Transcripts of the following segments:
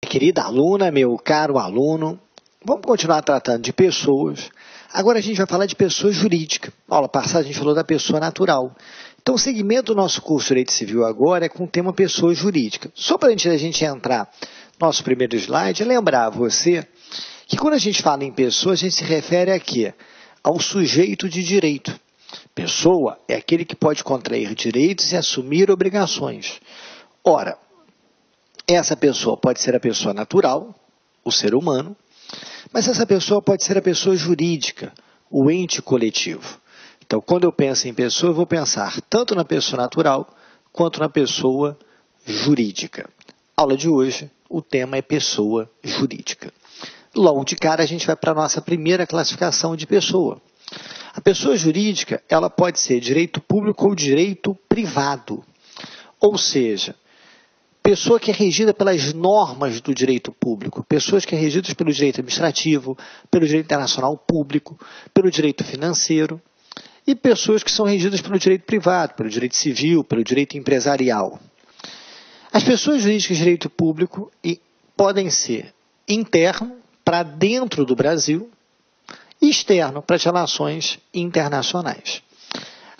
Querida aluna, meu caro aluno, vamos continuar tratando de pessoas. Agora a gente vai falar de pessoa jurídica. Na aula passada a gente falou da pessoa natural. Então o segmento do nosso curso de Direito Civil agora é com o tema pessoa jurídica. Só para a gente entrar no nosso primeiro slide, lembrar você que quando a gente fala em pessoa, a gente se refere a quê? Ao sujeito de direito. Pessoa é aquele que pode contrair direitos e assumir obrigações. Ora, essa pessoa pode ser a pessoa natural, o ser humano, mas essa pessoa pode ser a pessoa jurídica, o ente coletivo. Então, quando eu penso em pessoa, eu vou pensar tanto na pessoa natural quanto na pessoa jurídica. Aula de hoje, o tema é pessoa jurídica. Logo de cara, a gente vai para a nossa primeira classificação de pessoa. A pessoa jurídica, ela pode ser direito público ou direito privado. Ou seja, pessoa que é regida pelas normas do direito público, pessoas que são regidas pelo direito administrativo, pelo direito internacional público, pelo direito financeiro, e pessoas que são regidas pelo direito privado, pelo direito civil, pelo direito empresarial. As pessoas jurídicas de direito público podem ser interno, para dentro do Brasil, e externo, para as relações internacionais.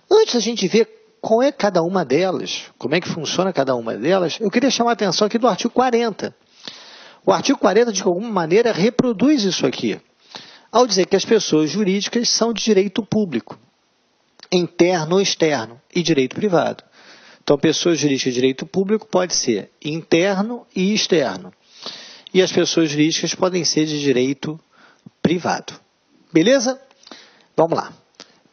Antes da gente ver qual é cada uma delas, como é que funciona cada uma delas, eu queria chamar a atenção aqui do artigo 40. O artigo 40, de alguma maneira, reproduz isso aqui, ao dizer que as pessoas jurídicas são de direito público, interno ou externo, e direito privado. Então, pessoas jurídicas de direito público pode ser interno e externo, e as pessoas jurídicas podem ser de direito privado. Beleza? Vamos lá.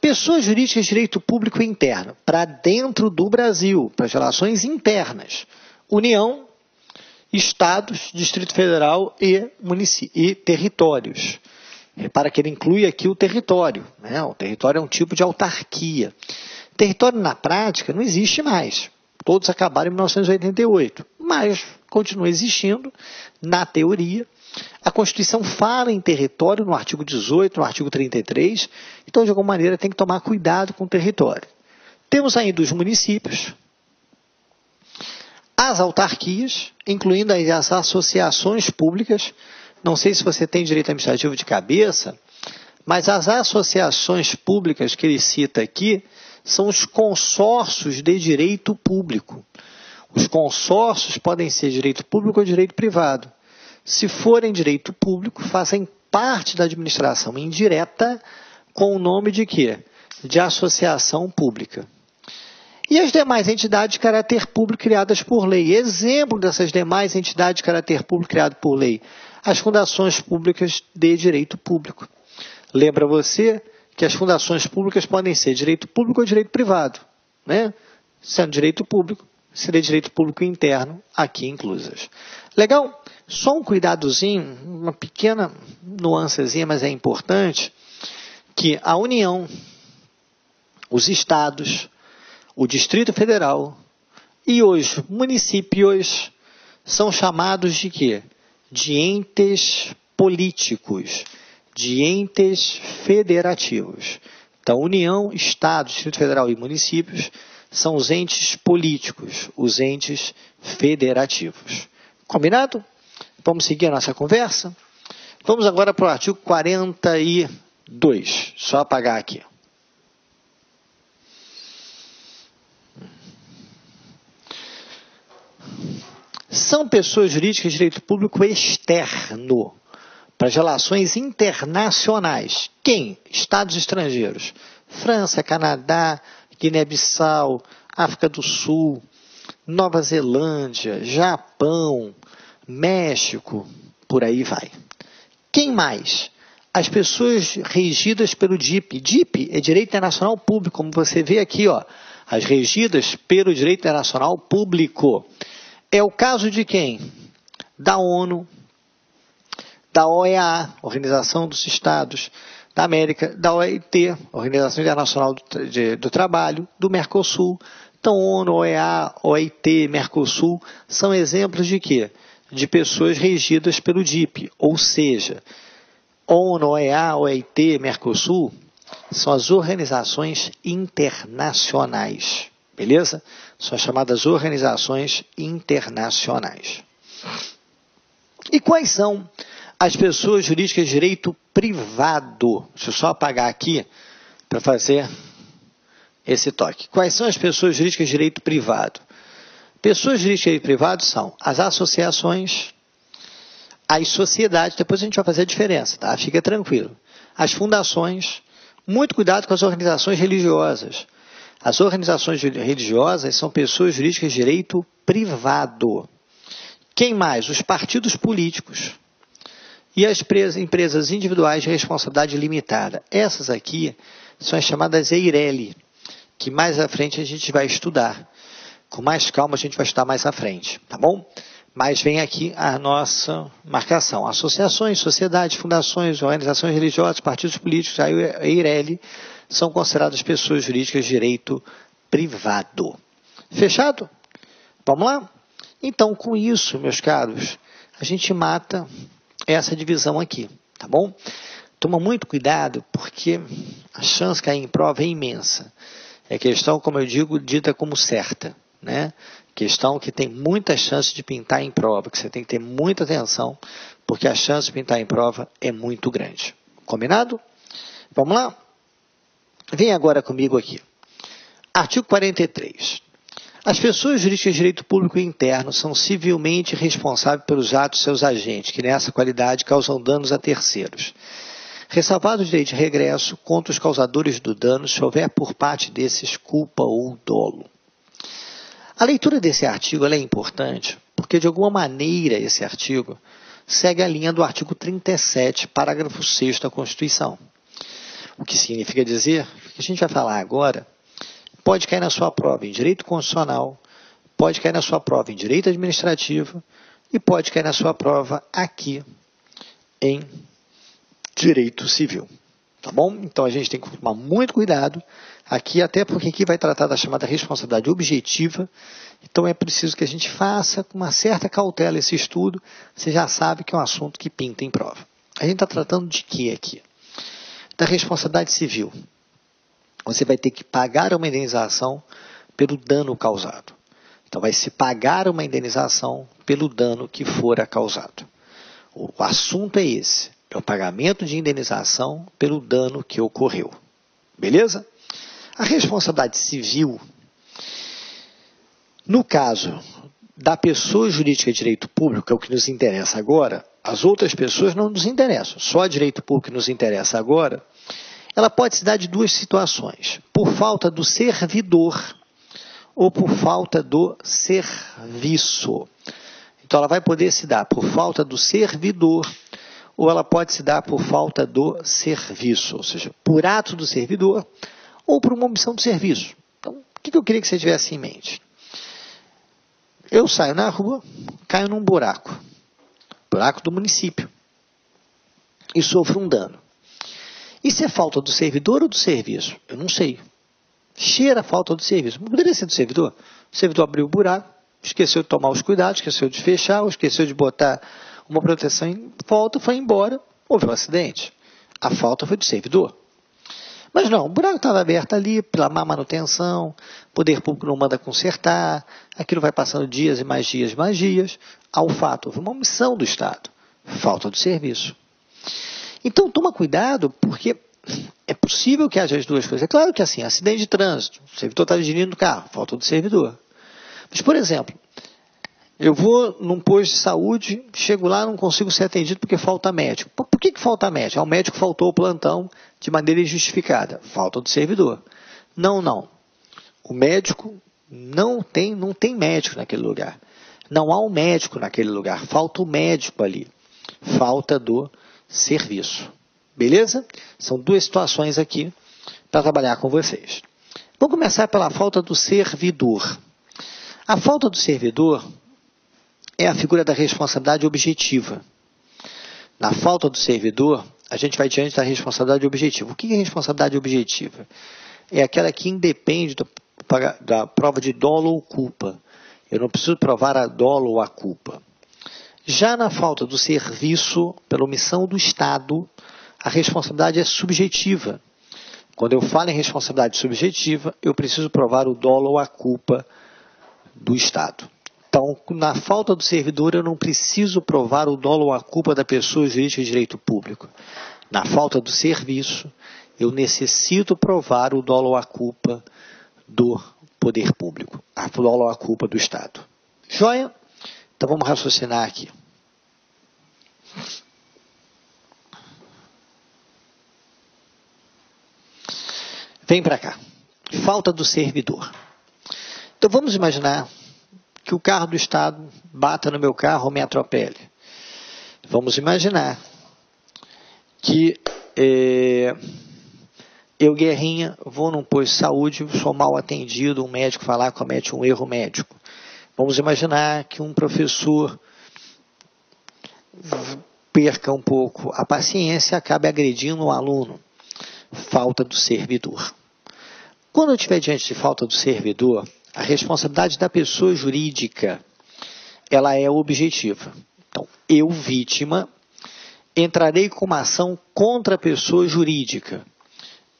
Pessoas jurídicas de direito público interno, para dentro do Brasil, para as relações internas. União, Estados, Distrito Federal e territórios. Repara que ele inclui aqui o território, né? O território é um tipo de autarquia. Território, na prática, não existe mais. Todos acabaram em 1988, mas continua existindo na teoria. A Constituição fala em território no artigo 18, no artigo 33, então, de alguma maneira, tem que tomar cuidado com o território. Temos ainda os municípios, as autarquias, incluindo as associações públicas. Não sei se você tem direito administrativo de cabeça, mas as associações públicas que ele cita aqui são os consórcios de direito público. Os consórcios podem ser direito público ou direito privado. Se forem direito público, fazem parte da administração indireta com o nome de quê? De associação pública. E as demais entidades de caráter público criadas por lei. Exemplo dessas demais entidades de caráter público criadas por lei. As fundações públicas de direito público. Lembra você que as fundações públicas podem ser direito público ou direito privado, né? Sendo direito público, seria direito público interno, aqui inclusas. Legal? Só um cuidadozinho, uma pequena nuancezinha, mas é importante, que a União, os estados, o Distrito Federal e os municípios são chamados de quê? De entes políticos, de entes federativos. Então, União, Estado, Distrito Federal e municípios são os entes políticos, os entes federativos. Combinado? Vamos seguir a nossa conversa? Vamos agora para o artigo 42. Só apagar aqui. São pessoas jurídicas de direito público externo para as relações internacionais. Quem? Estados estrangeiros. França, Canadá, Guiné-Bissau, África do Sul, Nova Zelândia, Japão, México, por aí vai. Quem mais? As pessoas regidas pelo DIP. DIP é Direito Internacional Público, como você vê aqui, ó. As regidas pelo Direito Internacional Público. É o caso de quem? Da ONU, da OEA, Organização dos Estados da América, da OIT, Organização Internacional do Trabalho, do Mercosul. Então, ONU, OEA, OIT, Mercosul, são exemplos de quê? De pessoas regidas pelo DIP, ou seja, ONU, OEA, OIT, Mercosul, são as organizações internacionais, beleza? São as chamadas organizações internacionais. E quais são as pessoas jurídicas de direito privado? Deixa eu só apagar aqui para fazer esse toque. Quais são as pessoas jurídicas de direito privado? Pessoas jurídicas de direito privado são as associações, as sociedades, depois a gente vai fazer a diferença, tá? Fica tranquilo. As fundações, muito cuidado com as organizações religiosas. As organizações religiosas são pessoas jurídicas de direito privado. Quem mais? Os partidos políticos e as empresas individuais de responsabilidade limitada. Essas aqui são as chamadas EIRELI, que mais à frente a gente vai estudar. Com mais calma a gente vai estudar mais à frente, tá bom? Mas vem aqui a nossa marcação. Associações, sociedades, fundações, organizações religiosas, partidos políticos, a EIRELI, são consideradas pessoas jurídicas de direito privado. Fechado? Vamos lá? Então, com isso, meus caros, a gente mata essa divisão aqui, tá bom? Toma muito cuidado, porque a chance de cair em prova é imensa. É questão, como eu digo, dita como certa, né? Questão que tem muita chance de pintar em prova, que você tem que ter muita atenção, porque a chance de pintar em prova é muito grande. Combinado? Vamos lá? Vem agora comigo aqui. Artigo 43. As pessoas jurídicas de direito público interno são civilmente responsáveis pelos atos de seus agentes, que nessa qualidade causam danos a terceiros. Ressalvado o direito de regresso contra os causadores do dano, se houver por parte desses culpa ou dolo. A leitura desse artigo é importante, porque de alguma maneira esse artigo segue a linha do artigo 37, parágrafo 6º da Constituição. O que significa dizer que a gente vai falar agora pode cair na sua prova em direito constitucional, pode cair na sua prova em direito administrativo e pode cair na sua prova aqui em direito civil. Tá bom? Então a gente tem que tomar muito cuidado aqui, até porque aqui vai tratar da chamada responsabilidade objetiva. Então é preciso que a gente faça com uma certa cautela esse estudo. Você já sabe que é um assunto que pinta em prova. A gente está tratando de quê aqui? Da responsabilidade civil. Você vai ter que pagar uma indenização pelo dano causado. Então vai se pagar uma indenização pelo dano que fora causado. O assunto é esse. É o pagamento de indenização pelo dano que ocorreu. Beleza? A responsabilidade civil, no caso da pessoa jurídica de direito público, que é o que nos interessa agora, as outras pessoas não nos interessam. Só a direito público que nos interessa agora, ela pode se dar de duas situações. Por falta do servidor ou por falta do serviço. Então, ela vai poder se dar por falta do servidor ou ela pode se dar por falta do serviço, ou seja, por ato do servidor ou por uma omissão do serviço. Então, o que eu queria que você tivesse em mente? Eu saio na rua, caio num buraco do município, e sofro um dano. Isso é falta do servidor ou do serviço? Eu não sei. Cheira a falta do serviço. Não poderia ser do servidor. O servidor abriu o buraco, esqueceu de tomar os cuidados, esqueceu de fechar, ou esqueceu de botar uma proteção em volta, foi embora, houve um acidente. A falta foi do servidor. Mas não, o buraco estava aberto ali, pela má manutenção, o poder público não manda consertar, aquilo vai passando dias e mais dias, ao fato, houve uma omissão do Estado, falta do serviço. Então, toma cuidado, porque é possível que haja as duas coisas. É claro que assim, acidente de trânsito, o servidor está dirigindo o carro, falta do servidor. Mas, por exemplo, eu vou num posto de saúde, chego lá, não consigo ser atendido porque falta médico. Por que falta médico? O médico faltou ao plantão de maneira injustificada. Falta do servidor. Não. O médico não tem médico naquele lugar. Não há um médico naquele lugar. Falta o médico ali. Falta do serviço. Beleza? São duas situações aqui para trabalhar com vocês. Vamos começar pela falta do servidor. A falta do servidor é a figura da responsabilidade objetiva. Na falta do servidor, a gente vai diante da responsabilidade objetiva. O que é responsabilidade objetiva? É aquela que independe da prova de dolo ou culpa. Eu não preciso provar a dolo ou a culpa. Já na falta do serviço, pela omissão do Estado, a responsabilidade é subjetiva. Quando eu falo em responsabilidade subjetiva, eu preciso provar o dolo ou a culpa do Estado. Então, na falta do servidor, eu não preciso provar o dolo ou a culpa da pessoa jurídica de direito público. Na falta do serviço, eu necessito provar o dolo ou a culpa do poder público, a dolo ou a culpa do Estado. Joia? Então, vamos raciocinar aqui. Vem para cá. Falta do servidor. Então, vamos imaginar que o carro do Estado bata no meu carro ou me atropele. Vamos imaginar que eu, Guerrinha, vou num posto de saúde, sou mal atendido, um médico falar comete um erro médico. Vamos imaginar que um professor perca um pouco a paciência e acabe agredindo um aluno. Falta do servidor. Quando eu estiver diante de falta do servidor, a responsabilidade da pessoa jurídica, ela é objetiva. Então, eu, vítima, entrarei com uma ação contra a pessoa jurídica.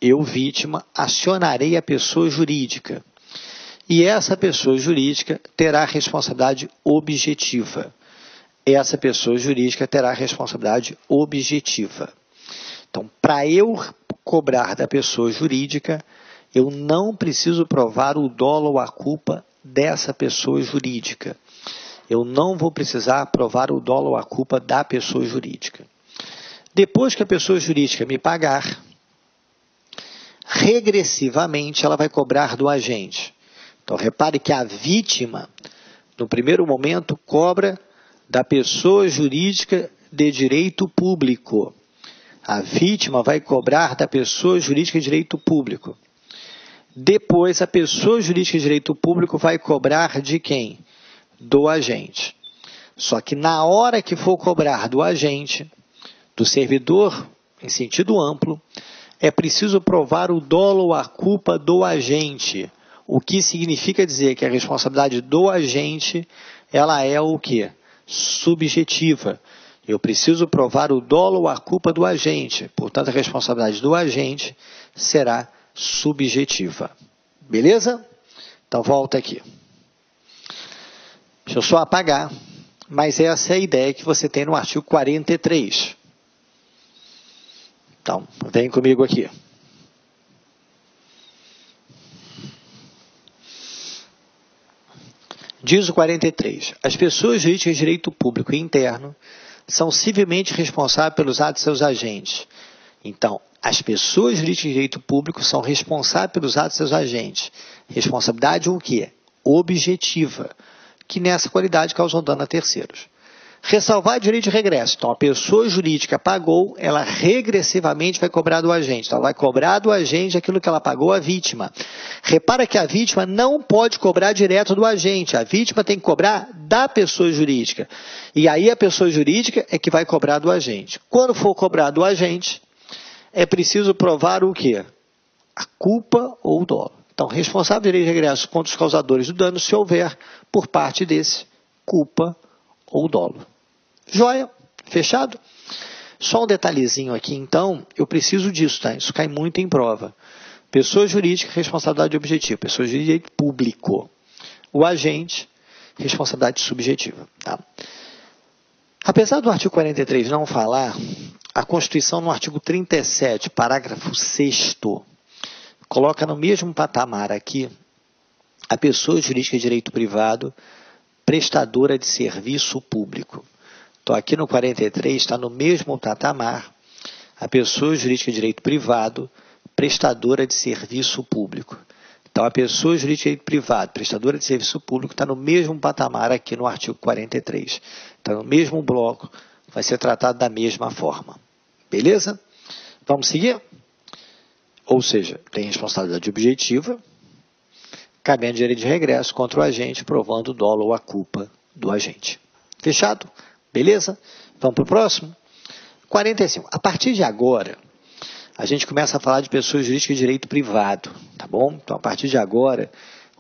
Eu, vítima, acionarei a pessoa jurídica. E essa pessoa jurídica terá responsabilidade objetiva. Essa pessoa jurídica terá responsabilidade objetiva. Então, para eu cobrar da pessoa jurídica, eu não preciso provar o dolo ou a culpa dessa pessoa jurídica. Eu não vou precisar provar o dolo ou a culpa da pessoa jurídica. Depois que a pessoa jurídica me pagar, regressivamente ela vai cobrar do agente. Então, repare que a vítima, no primeiro momento, cobra da pessoa jurídica de direito público. A vítima vai cobrar da pessoa jurídica de direito público. Depois, a pessoa jurídica de direito público vai cobrar de quem? Do agente. Só que na hora que for cobrar do agente, do servidor, em sentido amplo, é preciso provar o dolo ou a culpa do agente. O que significa dizer que a responsabilidade do agente, ela é o quê? Subjetiva. Eu preciso provar o dolo ou a culpa do agente. Portanto, a responsabilidade do agente será subjetiva. Beleza? Então, volta aqui. Deixa eu só apagar. Mas essa é a ideia que você tem no artigo 43. Então, vem comigo aqui. Diz o 43. As pessoas jurídicas de direito público e interno são civilmente responsáveis pelos atos de seus agentes. Então, as pessoas jurídicas de direito público são responsáveis pelos atos de seus agentes. Responsabilidade o quê? Objetiva, que nessa qualidade causam dano a terceiros. Ressalvar direito de regresso. Então, a pessoa jurídica pagou, ela regressivamente vai cobrar do agente. Então, ela vai cobrar do agente aquilo que ela pagou à vítima. Repara que a vítima não pode cobrar direto do agente. A vítima tem que cobrar da pessoa jurídica. E aí a pessoa jurídica é que vai cobrar do agente. Quando for cobrar do agente, é preciso provar o quê? A culpa ou o dolo. Então, responsável de direito de regresso contra os causadores do dano, se houver, por parte desse, culpa ou dolo. Joia? Fechado? Só um detalhezinho aqui, então, eu preciso disso, tá? Isso cai muito em prova. Pessoa jurídica, responsabilidade objetiva. Pessoa jurídica, direito público. O agente, responsabilidade subjetiva. Tá? Apesar do artigo 43 não falar, a Constituição, no artigo 37, parágrafo 6º, coloca no mesmo patamar aqui a pessoa jurídica de direito privado, prestadora de serviço público. Então, aqui no 43 está no mesmo patamar a pessoa jurídica de direito privado, prestadora de serviço público. Então, a pessoa jurídica de direito privado, prestadora de serviço público, está no mesmo patamar aqui no artigo 43. Está no mesmo bloco, vai ser tratado da mesma forma. Beleza? Vamos seguir? Ou seja, tem responsabilidade objetiva, cabendo direito de regresso contra o agente, provando o dolo ou a culpa do agente. Fechado? Beleza? Vamos para o próximo? 45. A partir de agora, a gente começa a falar de pessoas jurídicas de direito privado, tá bom? Então, a partir de agora,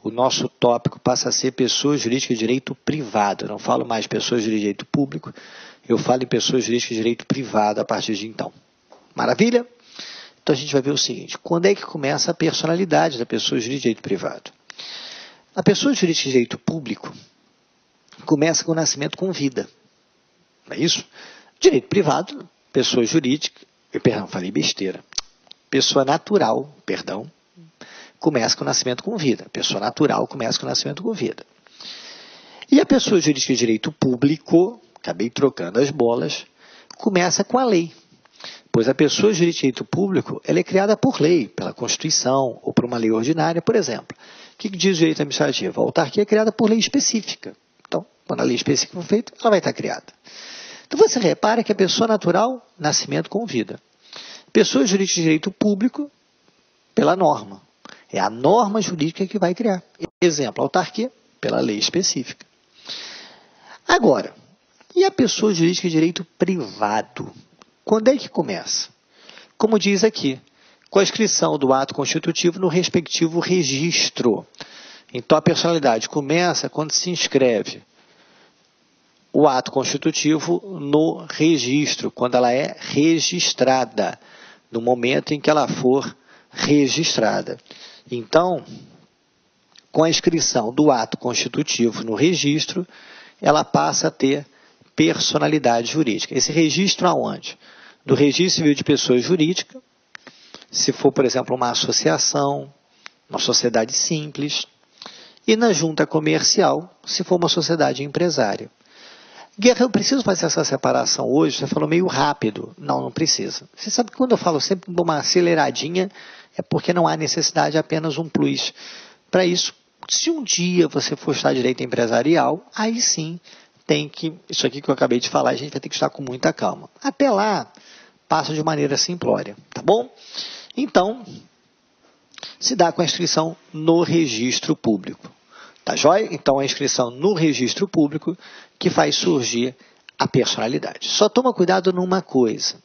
o nosso tópico passa a ser pessoas jurídicas de direito privado. Eu não falo mais pessoas jurídicas de direito público, eu falo em pessoas jurídicas de direito privado a partir de então. Maravilha? Então, a gente vai ver o seguinte, quando é que começa a personalidade da pessoa jurídica de direito privado? A pessoa jurídica de direito público, começa com o nascimento com vida. Não é isso? Direito privado, pessoa jurídica, perdão, falei besteira. Pessoa natural, perdão, começa com o nascimento com vida. Pessoa natural começa com o nascimento com vida. E a pessoa jurídica de direito público, acabei trocando as bolas, começa com a lei. Pois a pessoa jurídica de direito público, ela é criada por lei, pela Constituição ou por uma lei ordinária, por exemplo. O que diz o direito administrativo? A autarquia é criada por lei específica. Então, quando a lei específica for feita, ela vai estar criada. Então, você repara que a pessoa natural, nascimento com vida. Pessoa jurídica de direito público, pela norma. É a norma jurídica que vai criar. Exemplo, a autarquia, pela lei específica. Agora, e a pessoa jurídica de direito privado? Quando é que começa? Como diz aqui, com a inscrição do ato constitutivo no respectivo registro. Então, a personalidade começa quando se inscreve o ato constitutivo no registro, quando ela é registrada, no momento em que ela for registrada. Então, com a inscrição do ato constitutivo no registro, ela passa a ter personalidade jurídica. Esse registro aonde? Do Registro Civil de Pessoa Jurídica, se for, por exemplo, uma associação, uma sociedade simples, e na junta comercial, se for uma sociedade empresária. Guerra, eu preciso fazer essa separação hoje? Você falou meio rápido. Não, não precisa. Você sabe que quando eu falo sempre de uma aceleradinha, é porque não há necessidade, apenas um plus. Para isso, se um dia você for estudar direito empresarial, aí sim tem que, isso aqui que eu acabei de falar, a gente vai ter que estar com muita calma. Até lá, passa de maneira simplória, tá bom? Então, se dá com a inscrição no registro público. Tá jóia? Então, a inscrição no registro público que faz surgir a personalidade. Só toma cuidado numa coisa.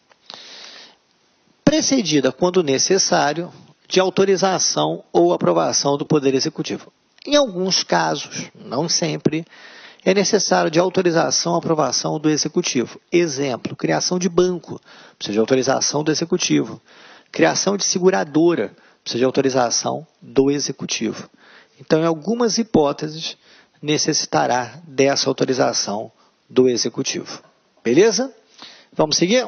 Precedida, quando necessário, de autorização ou aprovação do Poder Executivo. Em alguns casos, não sempre, é necessário de autorização ou aprovação do Executivo. Exemplo, criação de banco, precisa de autorização do Executivo. Criação de seguradora, precisa de autorização do Executivo. Então, em algumas hipóteses, necessitará dessa autorização do Executivo. Beleza? Vamos seguir?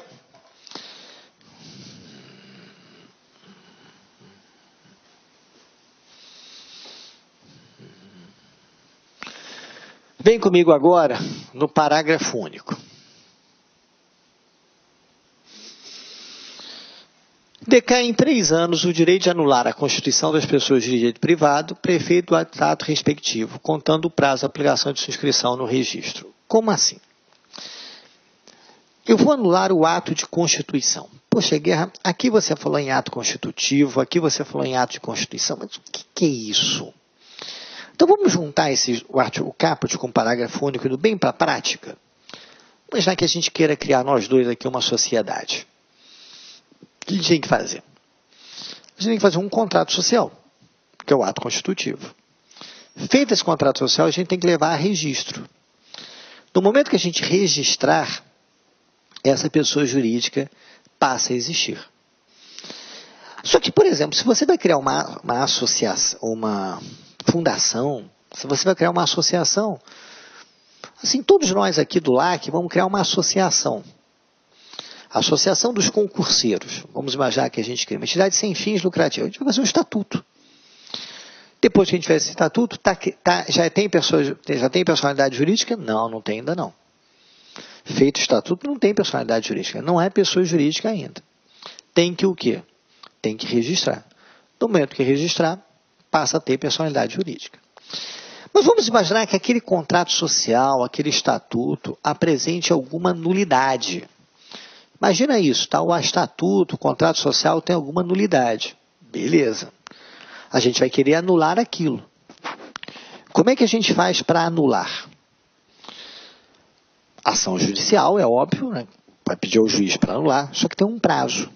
Vem comigo agora no parágrafo único. Decai em 3 anos o direito de anular a constituição das pessoas de direito privado, prefeito do ato respectivo, contando o prazo de aplicação de sua inscrição no registro. Como assim? Eu vou anular o ato de constituição. Poxa, Guerra, aqui você falou em ato constitutivo, aqui você falou em ato de constituição, mas o que é isso? Então vamos juntar o caput com o parágrafo único indo bem para a prática? Imaginar que a gente queira criar nós dois aqui uma sociedade. O que a gente tem que fazer? A gente tem que fazer um contrato social, que é o ato constitutivo. Feito esse contrato social, a gente tem que levar a registro. No momento que a gente registrar, essa pessoa jurídica passa a existir. Só que, por exemplo, se você vai criar uma associação, uma fundação, se você vai criar uma associação, assim, todos nós aqui do LAC vamos criar uma associação. A Associação dos Concurseiros. Vamos imaginar que a gente cria uma entidade sem fins lucrativos. A gente vai fazer um estatuto. Depois que a gente faz esse estatuto, já tem personalidade jurídica? Não, não tem ainda não. Feito o estatuto, não tem personalidade jurídica. Não é pessoa jurídica ainda. Tem que o quê? Tem que registrar. No momento que registrar, passa a ter personalidade jurídica. Mas vamos imaginar que aquele contrato social, aquele estatuto, apresente alguma nulidade. Imagina isso, tá? O estatuto, o contrato social tem alguma nulidade. Beleza. A gente vai querer anular aquilo. Como é que a gente faz para anular? Ação judicial, é óbvio, né? Vai pedir ao juiz para anular, só que tem um prazo.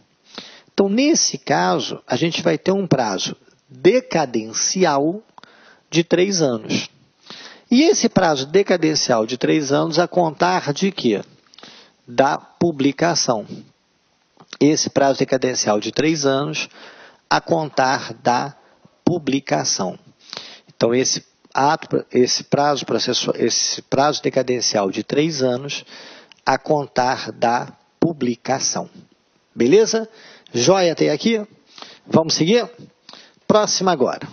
Então, nesse caso, a gente vai ter um prazo decadencial de 3 anos. E esse prazo decadencial de 3 anos a contar de quê? Da publicação. Esse prazo decadencial de 3 anos a contar da publicação. Então, esse esse prazo decadencial de 3 anos a contar da publicação. Beleza? Joia até aqui? Vamos seguir? Próxima agora.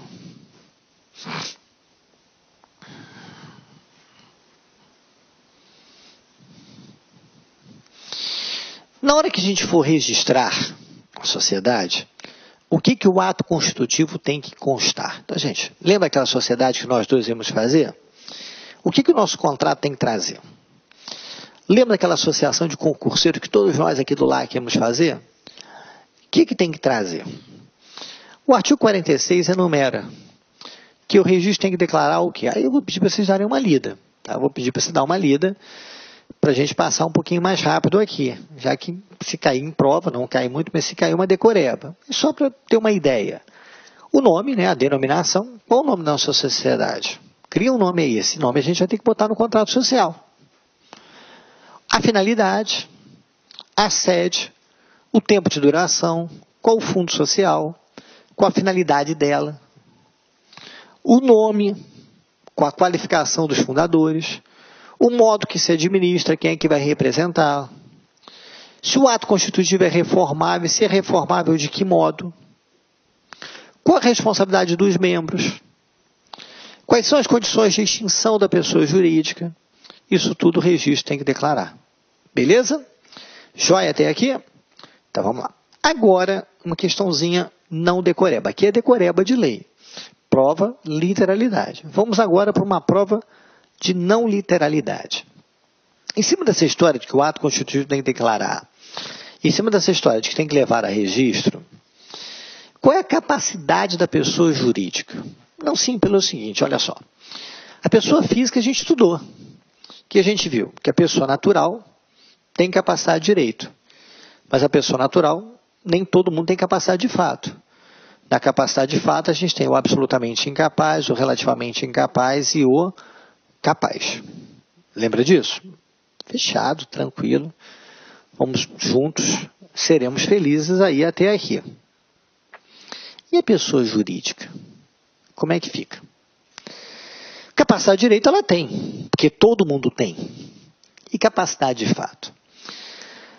Na hora que a gente for registrar a sociedade, o que o ato constitutivo tem que constar? Então, gente, lembra aquela sociedade que nós dois íamos fazer? O que o nosso contrato tem que trazer? Lembra daquela associação de concurseiros que todos nós aqui do LAC íamos fazer? O que tem que trazer? O artigo 46 enumera que o registro tem que declarar o quê? Aí eu vou pedir para vocês darem uma lida. Tá? Eu vou pedir para você dar uma lida para a gente passar um pouquinho mais rápido aqui, já que se cair em prova, não cai muito, mas se cair uma decoreba. Só para ter uma ideia. O nome, né, a denominação, qual o nome da nossa sociedade? Cria um nome aí, esse nome a gente vai ter que botar no contrato social. A finalidade, a sede, o tempo de duração, qual o fundo social, qual a finalidade dela, o nome, com a qualificação dos fundadores, o modo que se administra, quem é que vai representar, se o ato constitutivo é reformável, se é reformável de que modo, qual a responsabilidade dos membros, quais são as condições de extinção da pessoa jurídica, isso tudo o registro tem que declarar. Beleza? Joia até aqui? Então vamos lá. Agora, uma questãozinha não decoreba. Aqui é decoreba de lei. Prova literalidade. Vamos agora para uma prova de não literalidade. Em cima dessa história de que o ato constitutivo tem que declarar, em cima dessa história de que tem que levar a registro, qual é a capacidade da pessoa jurídica? Não sim, pelo seguinte, olha só. A pessoa física a gente estudou, que a gente viu que a pessoa natural tem capacidade de direito, mas a pessoa natural, nem todo mundo tem capacidade de fato. Na capacidade de fato, a gente tem o absolutamente incapaz, o relativamente incapaz e o capaz. Lembra disso? Fechado, tranquilo. Vamos juntos, seremos felizes aí até aqui. E a pessoa jurídica? Como é que fica? Capacidade de direito ela tem, porque todo mundo tem. E capacidade de fato?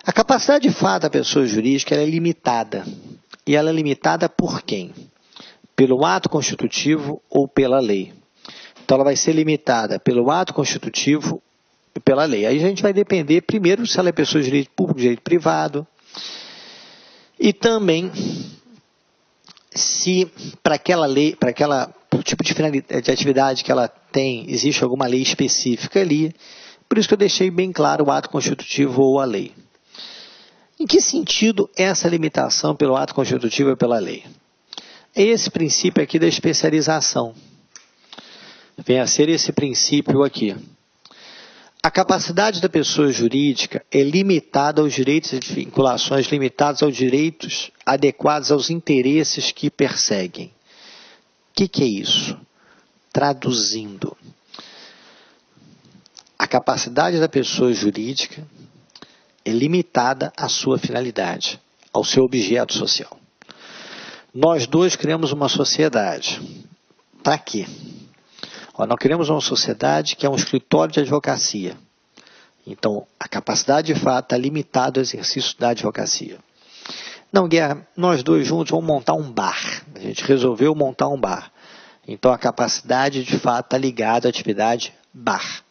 A capacidade de fato da pessoa jurídica ela é limitada. E ela é limitada por quem? Pelo ato constitutivo ou pela lei. Então, ela vai ser limitada pelo ato constitutivo e pela lei. Aí a gente vai depender, primeiro, se ela é pessoa de direito público, de direito privado, e também se para aquela lei, para aquela tipo de atividade que ela tem, existe alguma lei específica ali. Por isso que eu deixei bem claro o ato constitutivo ou a lei. Em que sentido essa limitação pelo ato constitutivo e pela lei? É esse princípio aqui da especialização. Vem a ser esse princípio aqui. A capacidade da pessoa jurídica é limitada aos direitos e vinculações limitados aos direitos adequados aos interesses que perseguem. O que é isso? Traduzindo. A capacidade da pessoa jurídica é limitada à sua finalidade, ao seu objeto social. Nós dois criamos uma sociedade. Para quê? Nós criamos uma sociedade que é um escritório de advocacia. Então, a capacidade de fato está limitada ao exercício da advocacia. Não, Guerra, nós dois juntos vamos montar um bar. A gente resolveu montar um bar. Então, a capacidade de fato está ligada à atividade bar.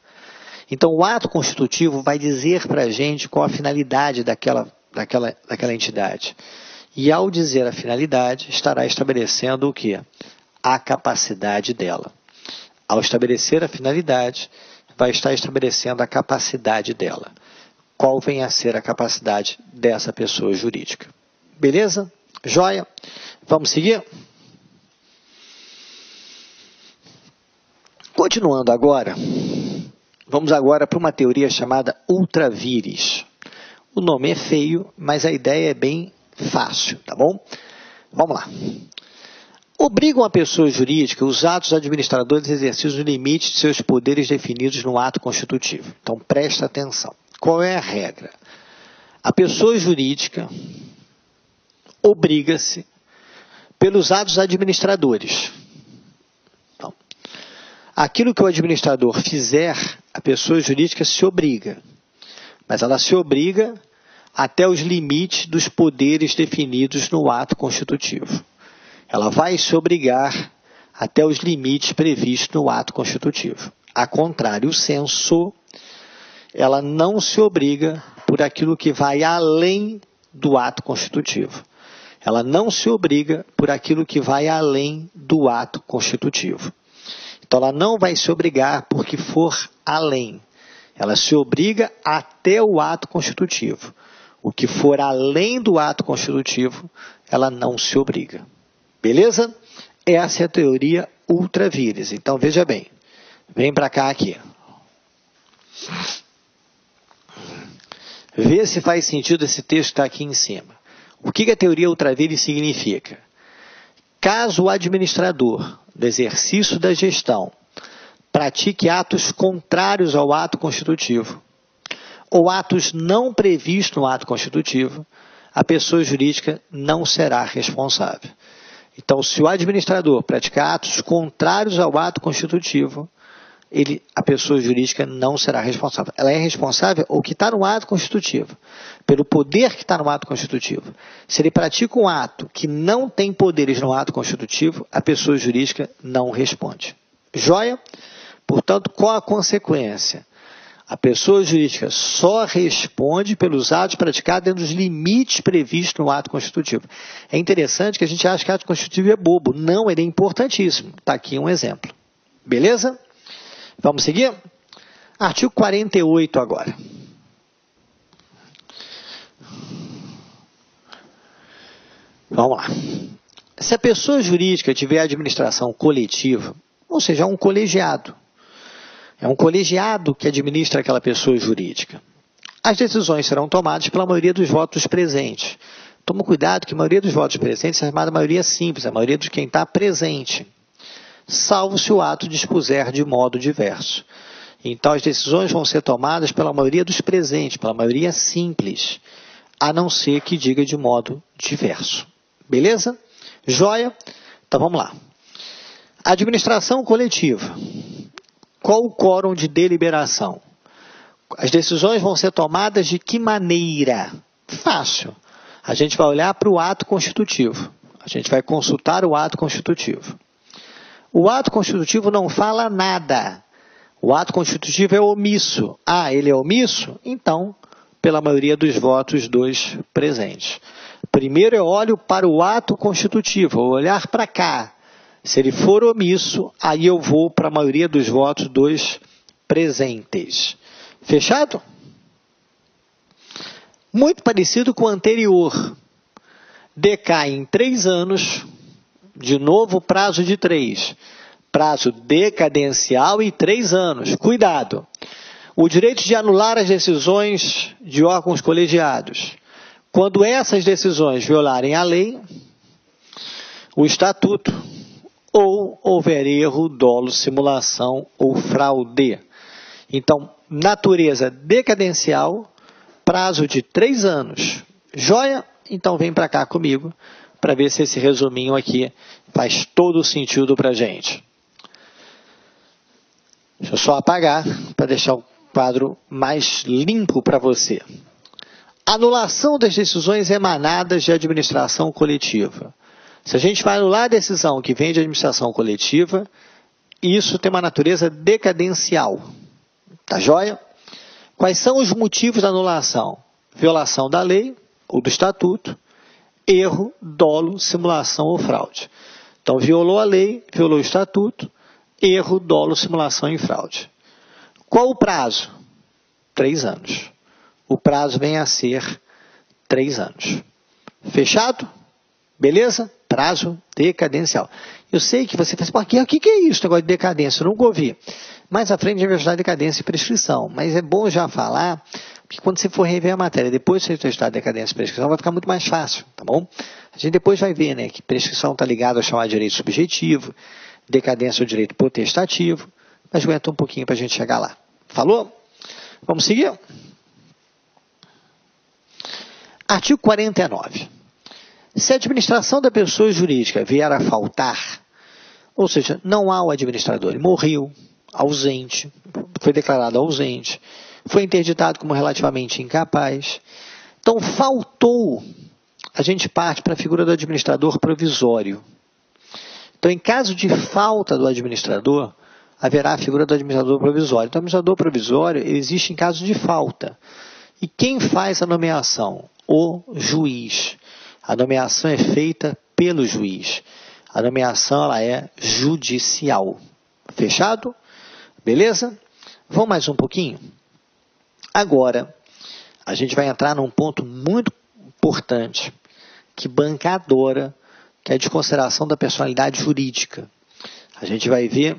Então, o ato constitutivo vai dizer para a gente qual a finalidade daquela entidade. E, ao dizer a finalidade, estará estabelecendo o quê? A capacidade dela. Ao estabelecer a finalidade, vai estar estabelecendo a capacidade dela. Qual vem a ser a capacidade dessa pessoa jurídica? Beleza? Joia? Vamos seguir? Continuando agora, vamos agora para uma teoria chamada ultra vires. O nome é feio, mas a ideia é bem fácil, tá bom? Vamos lá. Obrigam a pessoa jurídica os atos administradores a exercício no limite de seus poderes definidos no ato constitutivo. Então, presta atenção. Qual é a regra? A pessoa jurídica obriga-se pelos atos administradores. Então, Aquilo que o administrador fizer, a pessoa jurídica se obriga. Mas ela se obriga até os limites dos poderes definidos no ato constitutivo. Ela vai se obrigar até os limites previstos no ato constitutivo. A contrário, o censo, ela não se obriga por aquilo que vai além do ato constitutivo. Ela não se obriga por aquilo que vai além do ato constitutivo. Então, ela não vai se obrigar porque for além. Ela se obriga até o ato constitutivo. O que for além do ato constitutivo, ela não se obriga. Beleza? Essa é a teoria ultra vires. Então, veja bem. Vem para cá aqui. Vê se faz sentido esse texto que está aqui em cima. O que a teoria ultra vires significa? Caso o administrador do exercício da gestão pratique atos contrários ao ato constitutivo ou atos não previstos no ato constitutivo, a pessoa jurídica não será responsável. Então, se o administrador praticar atos contrários ao ato constitutivo, a pessoa jurídica não será responsável. Ela é responsável o que está no ato constitutivo, pelo poder que está no ato constitutivo. Se ele pratica um ato que não tem poderes no ato constitutivo, a pessoa jurídica não responde. Joia? Portanto, qual a consequência? A pessoa jurídica só responde pelos atos praticados dentro dos limites previstos no ato constitutivo. É interessante que a gente acha que o ato constitutivo é bobo. Não, ele é importantíssimo. Está aqui um exemplo. Beleza? Vamos seguir? Artigo 48 agora. Vamos lá. Se a pessoa jurídica tiver administração coletiva, ou seja, um colegiado, é um colegiado que administra aquela pessoa jurídica, as decisões serão tomadas pela maioria dos votos presentes. Toma cuidado que a maioria dos votos presentes é chamada maioria simples, a maioria de quem está presente, salvo se o ato dispuser de modo diverso. Então, as decisões vão ser tomadas pela maioria dos presentes, pela maioria simples, a não ser que diga de modo diverso. Beleza? Joia? Então, vamos lá. Administração coletiva. Qual o quórum de deliberação? As decisões vão ser tomadas de que maneira? Fácil. A gente vai olhar para o ato constitutivo. A gente vai consultar o ato constitutivo. O ato constitutivo não fala nada. O ato constitutivo é omisso. Ah, ele é omisso? Então, pela maioria dos votos dos presentes. Primeiro eu olho para o ato constitutivo, vou olhar para cá. Se ele for omisso, aí eu vou para a maioria dos votos dos presentes. Fechado? Muito parecido com o anterior. Decai em 3 anos, de novo prazo de 3. Prazo decadencial e 3 anos. Cuidado! O direito de anular as decisões de órgãos colegiados. Quando essas decisões violarem a lei, o estatuto, ou houver erro, dolo, simulação ou fraude. Então, natureza decadencial, prazo de 3 anos. Joia? Então vem para cá comigo, para ver se esse resuminho aqui faz todo o sentido para a gente. Deixa eu só apagar, para deixar o quadro mais limpo para você. Anulação das decisões emanadas de administração coletiva. Se a gente vai anular a decisão que vem de administração coletiva, isso tem uma natureza decadencial. Tá joia? Quais são os motivos da anulação? Violação da lei ou do estatuto, erro, dolo, simulação ou fraude. Então, violou a lei, violou o estatuto, erro, dolo, simulação e fraude. Qual o prazo? 3 anos. O prazo vem a ser 3 anos. Fechado? Beleza? Prazo decadencial. Eu sei que você fala assim, o que é isso, negócio de decadência? Eu nunca ouvi. Mais à frente a gente vai estudar decadência e prescrição. Mas é bom já falar, porque quando você for rever a matéria, depois de você estudar decadência e prescrição, vai ficar muito mais fácil, tá bom? A gente depois vai ver, né, que prescrição está ligada ao chamado direito subjetivo, decadência ao direito potestativo, mas aguenta um pouquinho para a gente chegar lá. Falou? Vamos seguir? Artigo 49. Se a administração da pessoa jurídica vier a faltar, Ou seja, não há o administrador, ele morreu, ausente, foi declarado ausente, foi interditado como relativamente incapaz. Então, faltou, a gente parte para a figura do administrador provisório. Então, em caso de falta do administrador, haverá a figura do administrador provisório. Então, o administrador provisório existe em caso de falta. E quem faz a nomeação? O juiz. A nomeação é feita pelo juiz. A nomeação ela é judicial. Fechado? Beleza? Vamos mais um pouquinho? Agora, a gente vai entrar num ponto muito importante, que banca adora, que é a desconsideração da personalidade jurídica. A gente vai ver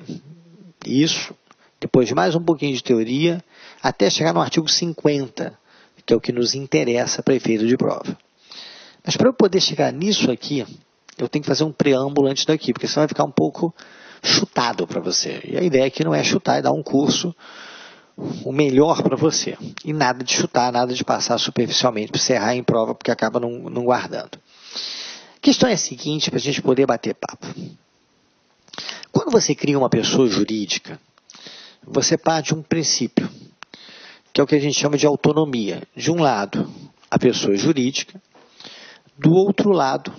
isso, depois de mais um pouquinho de teoria, até chegar no artigo 50, que é o que nos interessa para efeito de prova. Mas para eu poder chegar nisso aqui, eu tenho que fazer um preâmbulo antes daqui, porque senão vai ficar um pouco chutado para você. E a ideia aqui não é chutar, é dar um curso o melhor para você. E nada de chutar, nada de passar superficialmente para você errar em prova, porque acaba não guardando. A questão é a seguinte, para a gente poder bater papo. Quando você cria uma pessoa jurídica, você parte de um princípio, que é o que a gente chama de autonomia. De um lado, a pessoa jurídica, do outro lado,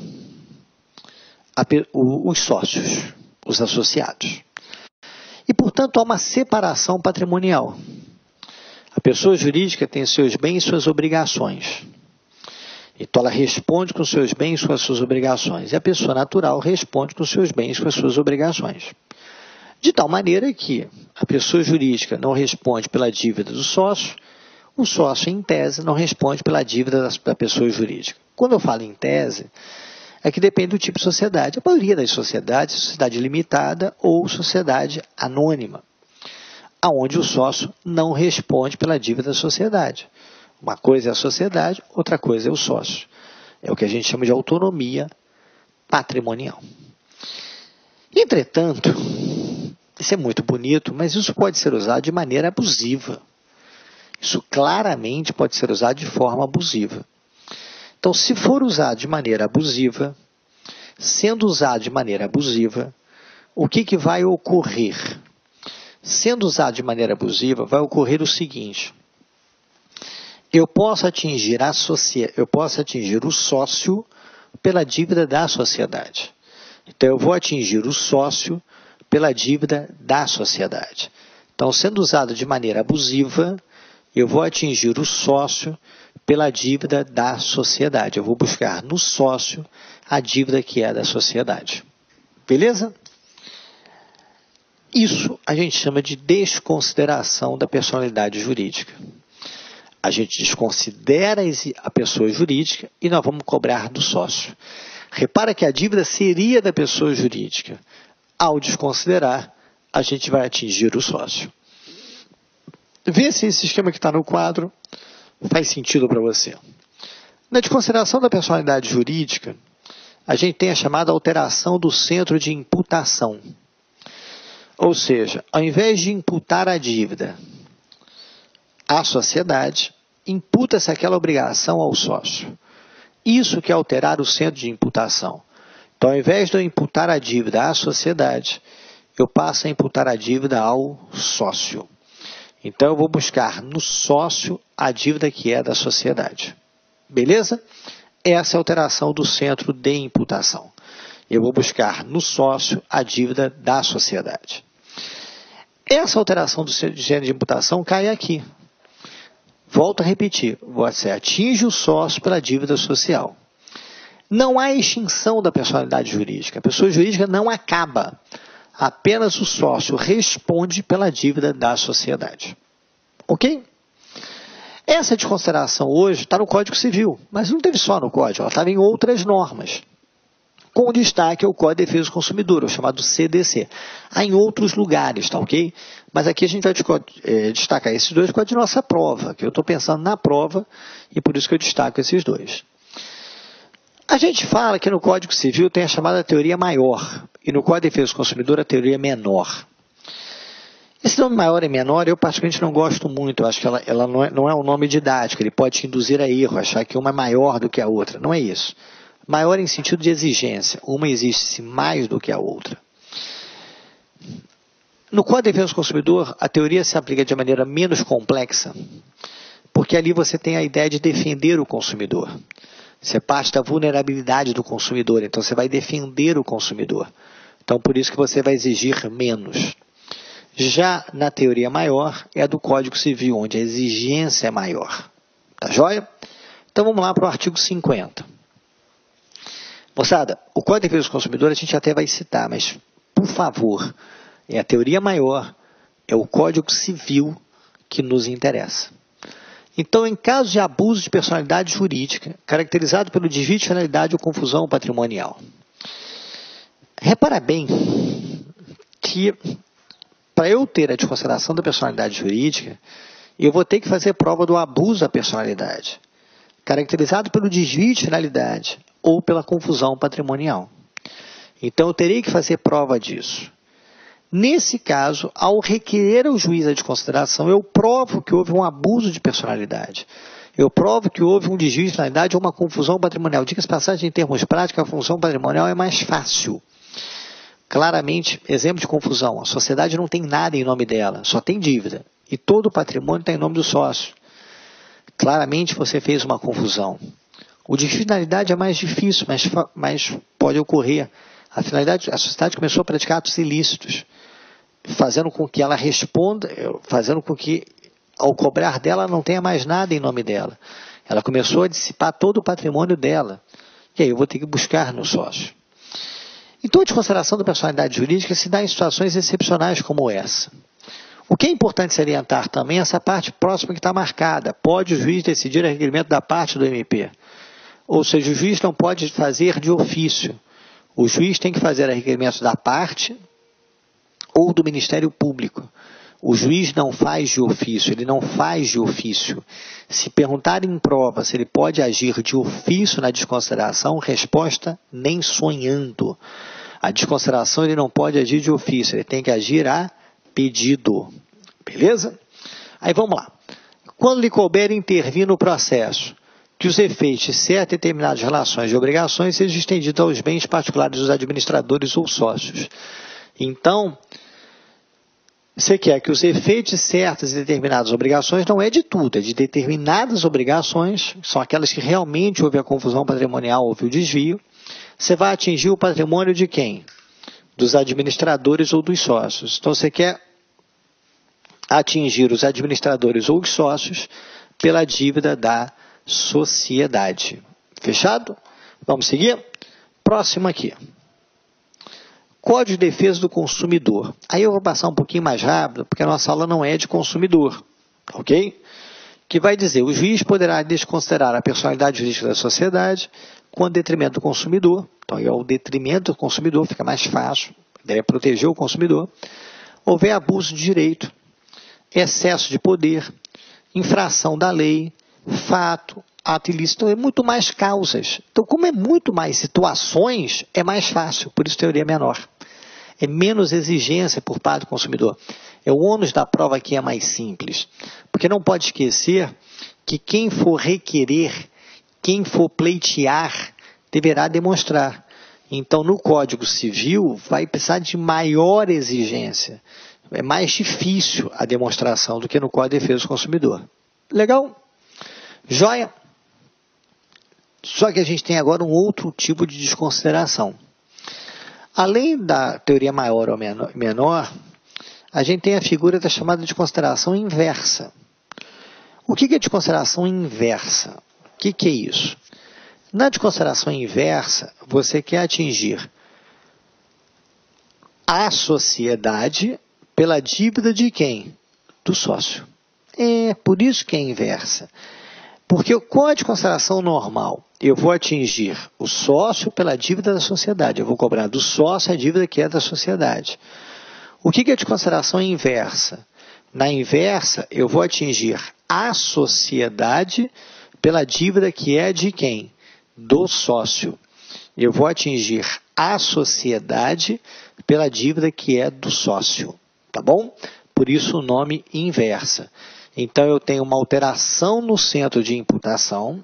os sócios, os associados. E, portanto, há uma separação patrimonial. A pessoa jurídica tem seus bens e suas obrigações. Então, ela responde com seus bens e com as suas obrigações. E a pessoa natural responde com seus bens e com as suas obrigações. De tal maneira que a pessoa jurídica não responde pela dívida do sócio, o sócio, em tese, não responde pela dívida da pessoa jurídica. Quando eu falo em tese, é que depende do tipo de sociedade. A maioria das sociedades é sociedade limitada ou sociedade anônima, onde o sócio não responde pela dívida da sociedade. Uma coisa é a sociedade, outra coisa é o sócio. É o que a gente chama de autonomia patrimonial. Entretanto, isso é muito bonito, mas isso pode ser usado de maneira abusiva. Isso claramente pode ser usado de forma abusiva. Então, se for usado de maneira abusiva, sendo usado de maneira abusiva, o que vai ocorrer? Sendo usado de maneira abusiva, vai ocorrer o seguinte: eu posso atingir o sócio pela dívida da sociedade. Então, eu vou atingir o sócio pela dívida da sociedade. Então, sendo usado de maneira abusiva, eu vou atingir o sócio pela dívida da sociedade. Eu vou buscar no sócio a dívida que é da sociedade. Beleza? Isso a gente chama de desconsideração da personalidade jurídica. A gente desconsidera a pessoa jurídica e nós vamos cobrar do sócio. Repara que a dívida seria da pessoa jurídica. Ao desconsiderar, a gente vai atingir o sócio. Vê se esse esquema que está no quadro faz sentido para você. Na desconsideração da personalidade jurídica, a gente tem a chamada alteração do centro de imputação. Ou seja, ao invés de imputar a dívida à sociedade, imputa-se aquela obrigação ao sócio. Isso que é alterar o centro de imputação. Então, ao invés de eu imputar a dívida à sociedade, eu passo a imputar a dívida ao sócio. Então, eu vou buscar no sócio a dívida que é da sociedade. Beleza? Essa é a alteração do centro de imputação. Eu vou buscar no sócio a dívida da sociedade. Essa alteração do centro de imputação cai aqui. Volto a repetir. Você atinge o sócio pela dívida social. Não há extinção da personalidade jurídica. A pessoa jurídica não acaba. Apenas o sócio responde pela dívida da sociedade. Ok? Essa desconsideração hoje está no Código Civil, mas não teve só no Código, ela estava em outras normas. Com destaque ao Código de Defesa do Consumidor, o chamado CDC. Há em outros lugares, tá ok? Mas aqui a gente vai destacar esses dois com a de nossa prova, que eu estou pensando na prova e por isso que eu destaco esses dois. A gente fala que no Código Civil tem a chamada teoria maior e no Código de Defesa do Consumidor a teoria menor. Esse nome maior e menor eu particularmente não gosto muito, eu acho que ela não é um nome didático, ele pode te induzir a erro, achar que uma é maior do que a outra, não é isso. Maior em sentido de exigência, uma existe mais do que a outra. No Código de Defesa do Consumidor, a teoria se aplica de maneira menos complexa, porque ali você tem a ideia de defender o consumidor. Você parte da vulnerabilidade do consumidor, então você vai defender o consumidor. Então, por isso que você vai exigir menos. Já na teoria maior, é a do Código Civil, onde a exigência é maior. Tá joia? Então, vamos lá para o artigo 50. Moçada, o Código de Defesa do Consumidor a gente até vai citar, mas, por favor, é a teoria maior, é o Código Civil que nos interessa. Então, em caso de abuso de personalidade jurídica, caracterizado pelo desvio de finalidade ou confusão patrimonial. Repara bem que, para eu ter a desconsideração da personalidade jurídica, eu vou ter que fazer prova do abuso da personalidade, caracterizado pelo desvio de finalidade ou pela confusão patrimonial. Então, eu terei que fazer prova disso. Nesse caso, ao requerer ao juiz a desconsideração, eu provo que houve um abuso de personalidade. Eu provo que houve um desvio de finalidade ou uma confusão patrimonial. Diga-se passagem, em termos práticos, a função patrimonial é mais fácil. Claramente, exemplo de confusão, a sociedade não tem nada em nome dela, só tem dívida. E todo o patrimônio está em nome do sócio. Claramente você fez uma confusão. O de finalidade é mais difícil, mas pode ocorrer. A sociedade começou a praticar atos ilícitos, fazendo com que ela responda, fazendo com que, ao cobrar dela, não tenha mais nada em nome dela. Ela começou a dissipar todo o patrimônio dela. E aí eu vou ter que buscar no sócio. Então, a desconsideração da personalidade jurídica se dá em situações excepcionais como essa. O que é importante salientar também é essa parte próxima que está marcada. Pode o juiz decidir a requerimento da parte do MP. Ou seja, o juiz não pode fazer de ofício. O juiz tem que fazer a requerimento da parte ou do Ministério Público. O juiz não faz de ofício, ele não faz de ofício. Se perguntar em prova se ele pode agir de ofício na desconsideração, resposta, nem sonhando. A desconsideração ele não pode agir de ofício, ele tem que agir a pedido. Beleza? Aí vamos lá. Quando lhe couber intervir no processo, que os efeitos de certas e determinadas relações e obrigações sejam estendidos aos bens particulares dos administradores ou sócios. Então, você quer que os efeitos de certas e determinadas obrigações não é de tudo, é de determinadas obrigações, são aquelas que realmente houve a confusão patrimonial, houve o desvio. Você vai atingir o patrimônio de quem? Dos administradores ou dos sócios. Então, você quer atingir os administradores ou os sócios pela dívida da sociedade. Fechado? Vamos seguir? Próximo aqui. Código de Defesa do Consumidor. Aí eu vou passar um pouquinho mais rápido, porque a nossa aula não é de consumidor. Ok? Que vai dizer, o juiz poderá desconsiderar a personalidade jurídica da sociedade com detrimento do consumidor. Então, aí é o detrimento do consumidor, fica mais fácil, deve proteger o consumidor. Houver abuso de direito, excesso de poder, infração da lei, fato, ato ilícito, é muito mais causas. Então, como é muito mais situações, é mais fácil, por isso teoria é menor. É menos exigência por parte do consumidor. O ônus da prova aqui é mais simples, porque não pode esquecer que quem for requerer, quem for pleitear, deverá demonstrar. Então, no Código Civil, vai precisar de maior exigência. É mais difícil a demonstração do que no Código de Defesa do Consumidor. Legal? Joia? Só que a gente tem agora um outro tipo de desconsideração. Além da teoria maior ou menor, a gente tem a figura da chamada desconsideração inversa. O que é desconsideração inversa? O que é isso? Na desconsideração inversa, você quer atingir a sociedade pela dívida de quem? Do sócio. É por isso que é inversa. Porque com a desconsideração normal, eu vou atingir o sócio pela dívida da sociedade. Eu vou cobrar do sócio a dívida que é da sociedade. O que é desconsideração inversa? Na inversa, eu vou atingir a sociedade pela dívida que é de quem? Do sócio. Eu vou atingir a sociedade pela dívida que é do sócio. Tá bom? Por isso o nome inversa. Então, eu tenho uma alteração no centro de imputação,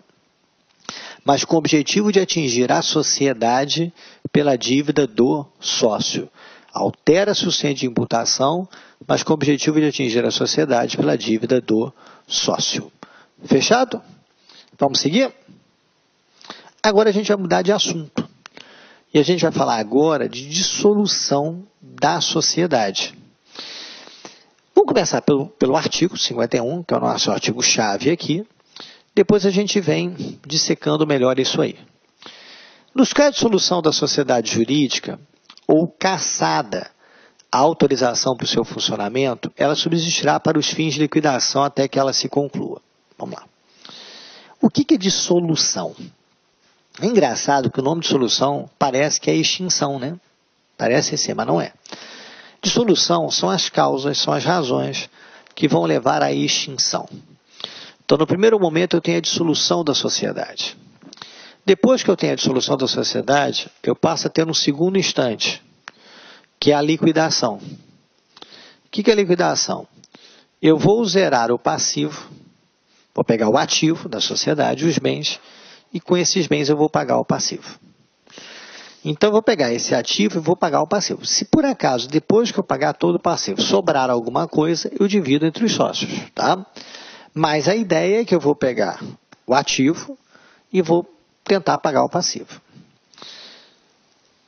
mas com o objetivo de atingir a sociedade pela dívida do sócio. Altera-se o centro de imputação, mas com o objetivo de atingir a sociedade pela dívida do sócio. Fechado? Vamos seguir? Agora a gente vai mudar de assunto. E a gente vai falar agora de dissolução da sociedade. Vamos começar pelo artigo 51, que é o nosso artigo-chave aqui. Depois a gente vem dissecando melhor isso aí. Nos casos de dissolução da sociedade jurídica ou cassada a autorização para o seu funcionamento, ela subsistirá para os fins de liquidação até que ela se conclua. Vamos lá. O que é dissolução? É engraçado que o nome de dissolução parece que é extinção, né? Parece ser, mas não é. Dissolução são as causas, são as razões que vão levar à extinção. Então, no primeiro momento, eu tenho a dissolução da sociedade. Depois que eu tenho a dissolução da sociedade, eu passo a ter um segundo instante, que é a liquidação. O que é a liquidação? Eu vou zerar o passivo, vou pegar o ativo da sociedade, os bens, e com esses bens eu vou pagar o passivo. Então, eu vou pegar esse ativo e vou pagar o passivo. Se por acaso, depois que eu pagar todo o passivo, sobrar alguma coisa, eu divido entre os sócios, tá? Mas a ideia é que eu vou pegar o ativo e vou tentar pagar o passivo.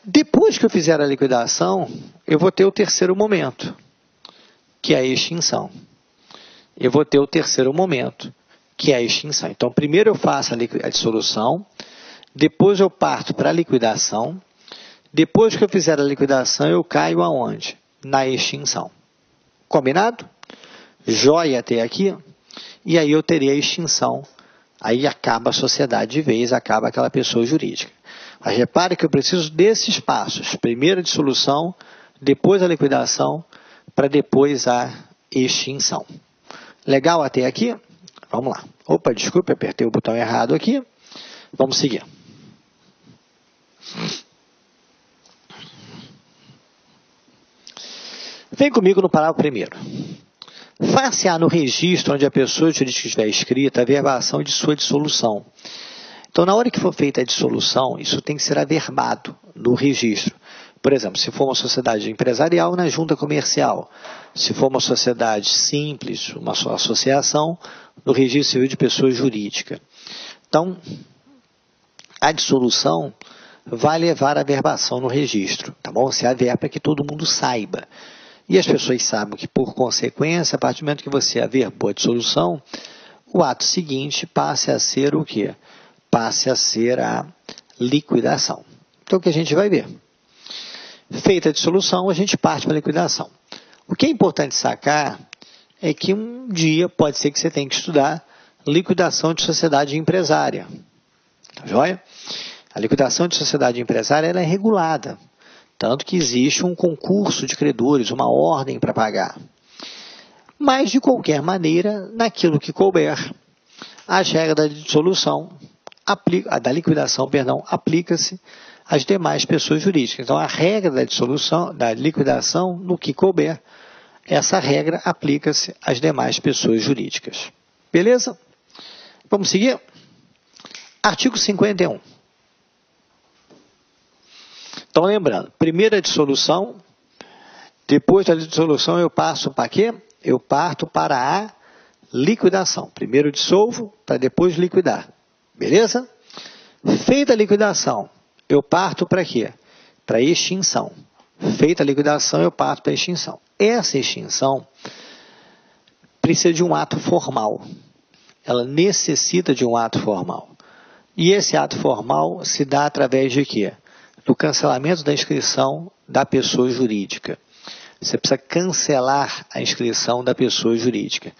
Depois que eu fizer a liquidação, eu vou ter o terceiro momento, que é a extinção. Eu vou ter o terceiro momento, que é a extinção. Então, primeiro eu faço a dissolução, depois eu parto para a liquidação, depois que eu fizer a liquidação, eu caio aonde? Na extinção. Combinado? Joia até aqui? E aí eu teria a extinção. Aí acaba a sociedade de vez, acaba aquela pessoa jurídica. Mas repare que eu preciso desses passos. Primeiro a dissolução, depois a liquidação, para depois a extinção. Legal até aqui? Vamos lá. Opa, desculpe, apertei o botão errado aqui. Vamos seguir. Vem comigo no parágrafo primeiro. Far-se-á no registro onde a pessoa jurídica estiver escrita a averbação de sua dissolução. Então, na hora que for feita a dissolução, isso tem que ser averbado no registro. Por exemplo, se for uma sociedade empresarial, na junta comercial. Se for uma sociedade simples, uma só associação, no registro civil de pessoa jurídica. Então, a dissolução vai levar a averbação no registro, tá bom? Você averba para que todo mundo saiba. E as pessoas sabem que, por consequência, a partir do momento que você averbou a dissolução, o ato seguinte passe a ser o quê? Passe a ser a liquidação. Então, o que a gente vai ver? Feita a dissolução, a gente parte para a liquidação. O que é importante sacar é que um dia pode ser que você tenha que estudar liquidação de sociedade empresária. Tá joia? A liquidação de sociedade empresária ela é regulada. Tanto que existe um concurso de credores, uma ordem para pagar. Mas, de qualquer maneira, naquilo que couber, as regras da dissolução, da liquidação, aplica-se às demais pessoas jurídicas. Então, a regra da dissolução, da liquidação, no que couber, essa regra aplica-se às demais pessoas jurídicas. Beleza? Vamos seguir? Artigo 51. Então, lembrando, primeiro a dissolução, depois da dissolução eu passo para quê? Eu parto para a liquidação. Primeiro eu dissolvo, para depois liquidar. Beleza? Feita a liquidação, eu parto para quê? Para a extinção. Feita a liquidação, eu parto para a extinção. Essa extinção precisa de um ato formal. Ela necessita de um ato formal. E esse ato formal se dá através de quê? Do cancelamento da inscrição da pessoa jurídica. Você precisa cancelar a inscrição da pessoa jurídica.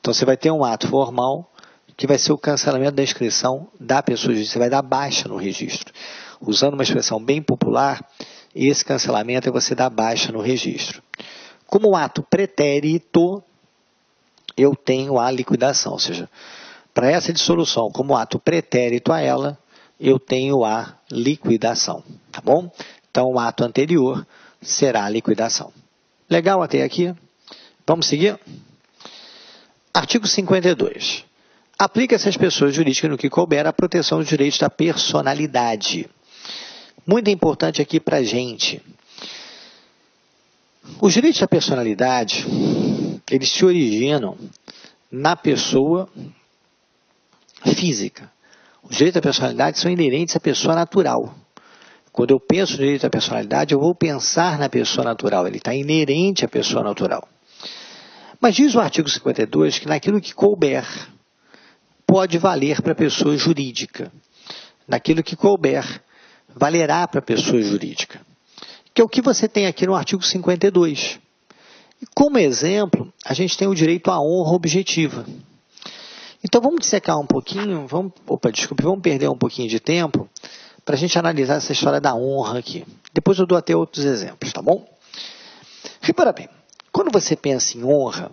Então, você vai ter um ato formal que vai ser o cancelamento da inscrição da pessoa jurídica. Você vai dar baixa no registro. Usando uma expressão bem popular, esse cancelamento é você dar baixa no registro. Como ato pretérito, eu tenho a liquidação. Ou seja, para essa dissolução, como ato pretérito a ela, eu tenho a liquidação, tá bom? Então, o ato anterior será a liquidação. Legal até aqui? Vamos seguir? Artigo 52. Aplica-se às pessoas jurídicas no que couber a proteção dos direitos da personalidade. Muito importante aqui para a gente. Os direitos da personalidade, eles se originam na pessoa física. Os direitos da personalidade são inerentes à pessoa natural. Quando eu penso no direito da personalidade, eu vou pensar na pessoa natural. Ele está inerente à pessoa natural. Mas diz o artigo 52 que naquilo que couber, pode valer para a pessoa jurídica. Naquilo que couber, valerá para a pessoa jurídica. Que é o que você tem aqui no artigo 52. E como exemplo, a gente tem o direito à honra objetiva. Então vamos dissecar um pouquinho, vamos perder um pouquinho de tempo para a gente analisar essa história da honra aqui. Depois eu dou até outros exemplos, tá bom? Repara bem, quando você pensa em honra,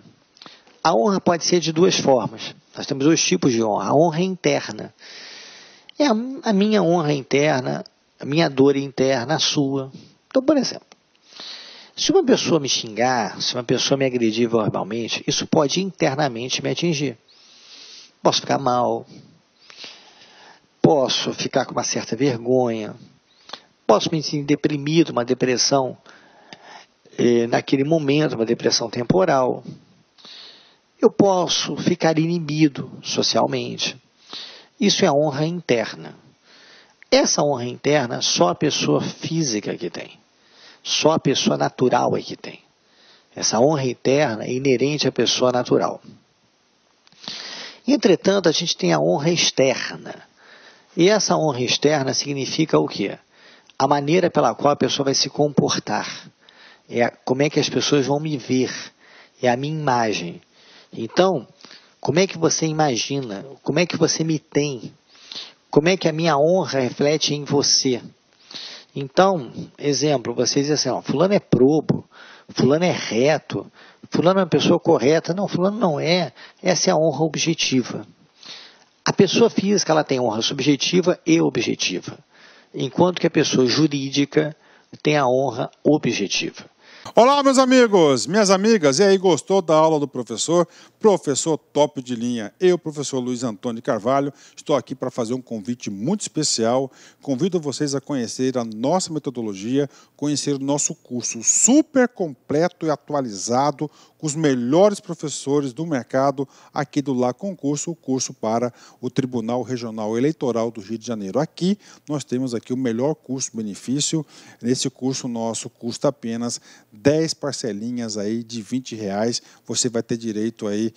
a honra pode ser de duas formas. Nós temos dois tipos de honra. A honra interna. É a minha honra interna, a minha dor interna, a sua. Então, por exemplo, se uma pessoa me xingar, se uma pessoa me agredir verbalmente, isso pode internamente me atingir. Posso ficar mal, posso ficar com uma certa vergonha, posso me sentir deprimido, uma depressão naquele momento, uma depressão temporal. Eu posso ficar inibido socialmente. Isso é a honra interna. Essa honra interna só a pessoa física que tem. Só a pessoa natural é que tem. Essa honra interna é inerente à pessoa natural. Entretanto, a gente tem a honra externa. E essa honra externa significa o quê? A maneira pela qual a pessoa vai se comportar. Como é que as pessoas vão me ver. É a minha imagem. Então, como é que você imagina? Como é que você me tem? Como é que a minha honra reflete em você? Então, exemplo, você diz assim, ó, fulano é probo, fulano é reto, fulano é uma pessoa correta. Não, fulano não é. Essa é a honra objetiva. A pessoa física ela tem honra subjetiva e objetiva, enquanto que a pessoa jurídica tem a honra objetiva. Olá, meus amigos, minhas amigas, e aí, gostou da aula do professor? Professor top de linha, eu, professor Luiz Antônio Carvalho, estou aqui para fazer um convite muito especial. Convido vocês a conhecer a nossa metodologia, conhecer o nosso curso super completo e atualizado, com os melhores professores do mercado aqui do Lá Concurso, o curso para o Tribunal Regional Eleitoral do Rio de Janeiro. Aqui, nós temos aqui o melhor custo-benefício. Nesse curso nosso custa apenas 10 parcelinhas aí de R$20. Você vai ter direito aí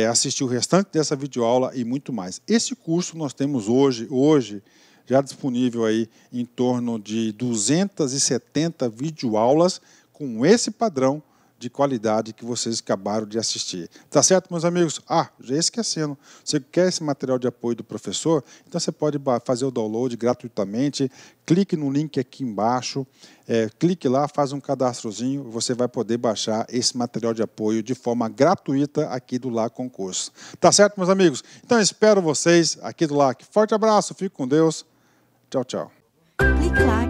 assistir o restante dessa videoaula e muito mais. Esse curso nós temos hoje já disponível aí em torno de 270 videoaulas com esse padrão de qualidade que vocês acabaram de assistir. Tá certo, meus amigos? Já esquecendo, você quer esse material de apoio do professor? Então você pode fazer o download gratuitamente, clique no link aqui embaixo, clique lá, faz um cadastrozinho, você vai poder baixar esse material de apoio de forma gratuita aqui do Lá Concurso. Tá certo, meus amigos? Então espero vocês aqui do Lá. Forte abraço, fique com Deus. Tchau, tchau. Clique lá.